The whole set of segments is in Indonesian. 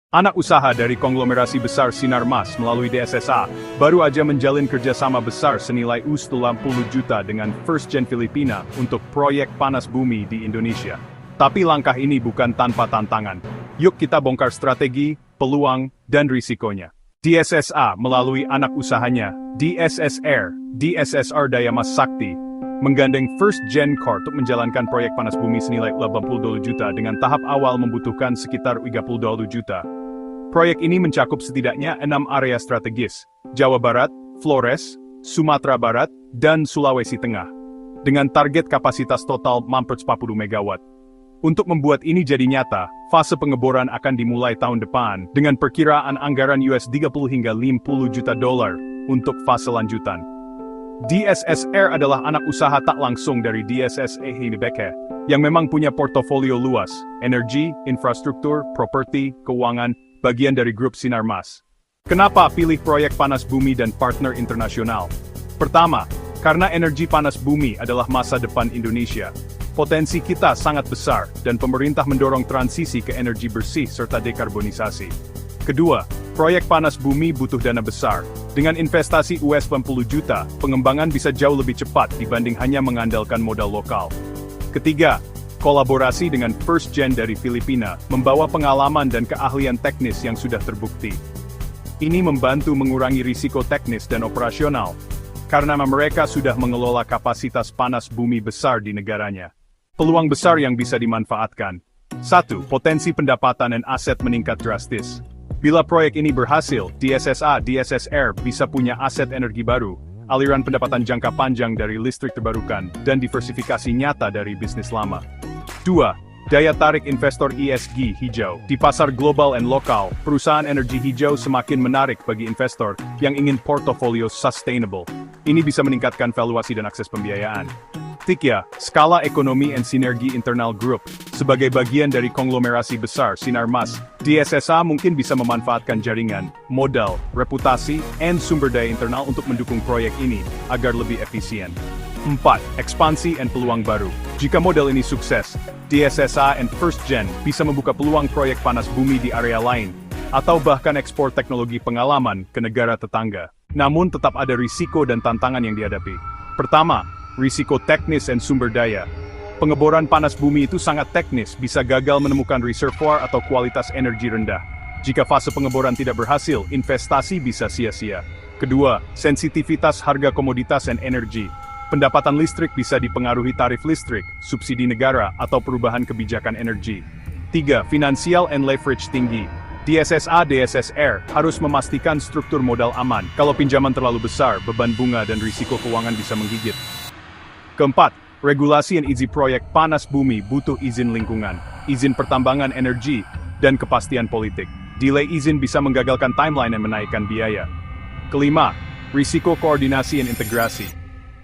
Anak usaha dari konglomerasi besar Sinarmas melalui DSSA, baru aja menjalin kerjasama besar senilai US$60 juta dengan First Gen Filipina untuk proyek panas bumi di Indonesia. Tapi langkah ini bukan tanpa tantangan. Yuk kita bongkar strategi, peluang, dan risikonya. DSSA melalui anak usahanya, DSSR Daya Mas Sakti, menggandeng First Gen Corp untuk menjalankan proyek panas bumi senilai $80 juta dengan tahap awal membutuhkan sekitar $30 juta. Proyek ini mencakup setidaknya 6 area strategis, Jawa Barat, Flores, Sumatera Barat, dan Sulawesi Tengah, dengan target kapasitas total 40 MW. Untuk membuat ini jadi nyata, fase pengeboran akan dimulai tahun depan, dengan perkiraan anggaran $30 hingga $50 juta untuk fase lanjutan. DSSR adalah anak usaha tak langsung dari DSSA Hinebeke, yang memang punya portofolio luas, energi, infrastruktur, properti, keuangan, bagian dari grup Sinarmas. Kenapa pilih proyek panas bumi dan partner internasional? Pertama, karena energi panas bumi adalah masa depan Indonesia. Potensi kita sangat besar, dan pemerintah mendorong transisi ke energi bersih serta dekarbonisasi. Kedua, proyek panas bumi butuh dana besar. Dengan investasi US$60 juta, pengembangan bisa jauh lebih cepat dibanding hanya mengandalkan modal lokal. Ketiga, kolaborasi dengan First Gen dari Filipina membawa pengalaman dan keahlian teknis yang sudah terbukti. Ini membantu mengurangi risiko teknis dan operasional, karena mereka sudah mengelola kapasitas panas bumi besar di negaranya. Peluang besar yang bisa dimanfaatkan. 1. Potensi pendapatan dan aset meningkat drastis. Bila proyek ini berhasil, DSSR bisa punya aset energi baru, aliran pendapatan jangka panjang dari listrik terbarukan, dan diversifikasi nyata dari bisnis lama. 2. Daya tarik investor ESG hijau. Di pasar global dan lokal, perusahaan energi hijau semakin menarik bagi investor yang ingin portofolio sustainable. Ini bisa meningkatkan valuasi dan akses pembiayaan. 3. Skala ekonomi dan sinergi internal group. Sebagai bagian dari konglomerasi besar Sinarmas, DSSA mungkin bisa memanfaatkan jaringan, modal, reputasi, dan sumber daya internal untuk mendukung proyek ini agar lebih efisien. 4. Ekspansi dan peluang baru. Jika model ini sukses, DSSA and First Gen bisa membuka peluang proyek panas bumi di area lain, atau bahkan ekspor teknologi pengalaman ke negara tetangga. Namun tetap ada risiko dan tantangan yang dihadapi. Pertama, risiko teknis dan sumber daya. Pengeboran panas bumi itu sangat teknis, bisa gagal menemukan reservoir atau kualitas energi rendah. Jika fase pengeboran tidak berhasil, investasi bisa sia-sia. Kedua, sensitivitas harga komoditas dan energi. Pendapatan listrik bisa dipengaruhi tarif listrik, subsidi negara, atau perubahan kebijakan energi. 3. Finansial and leverage tinggi. DSSR harus memastikan struktur modal aman. Kalau pinjaman terlalu besar, beban bunga dan risiko keuangan bisa menggigit. Keempat, regulasi dan izin proyek panas bumi butuh izin lingkungan, izin pertambangan energi, dan kepastian politik. Delay izin bisa menggagalkan timeline dan menaikkan biaya. Kelima, risiko koordinasi dan integrasi.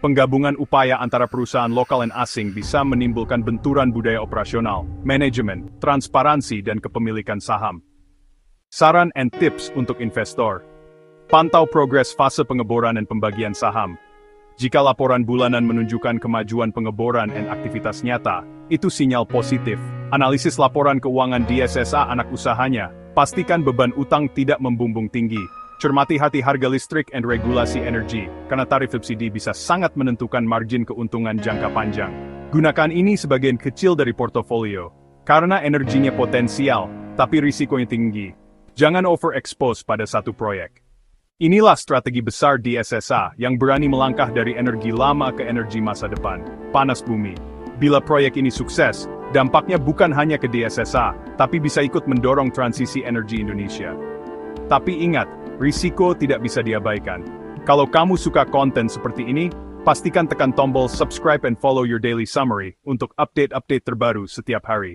Penggabungan upaya antara perusahaan lokal dan asing bisa menimbulkan benturan budaya operasional, manajemen, transparansi, dan kepemilikan saham. Saran and tips untuk investor. Pantau progres fase pengeboran dan pembagian saham. Jika laporan bulanan menunjukkan kemajuan pengeboran dan aktivitas nyata, itu sinyal positif. Analisis laporan keuangan DSSA anak usahanya. Pastikan beban utang tidak membumbung tinggi. Cermati hati harga listrik dan regulasi energi, karena tarif subsidi bisa sangat menentukan margin keuntungan jangka panjang. Gunakan ini sebagian kecil dari portofolio, karena energinya potensial, tapi risikonya tinggi. Jangan overexpose pada satu proyek. Inilah strategi besar DSSA yang berani melangkah dari energi lama ke energi masa depan, panas bumi. Bila proyek ini sukses, dampaknya bukan hanya ke DSSA, tapi bisa ikut mendorong transisi energi Indonesia. Tapi ingat, risiko tidak bisa diabaikan. Kalau kamu suka konten seperti ini, pastikan tekan tombol subscribe and follow your daily summary untuk update-update terbaru setiap hari.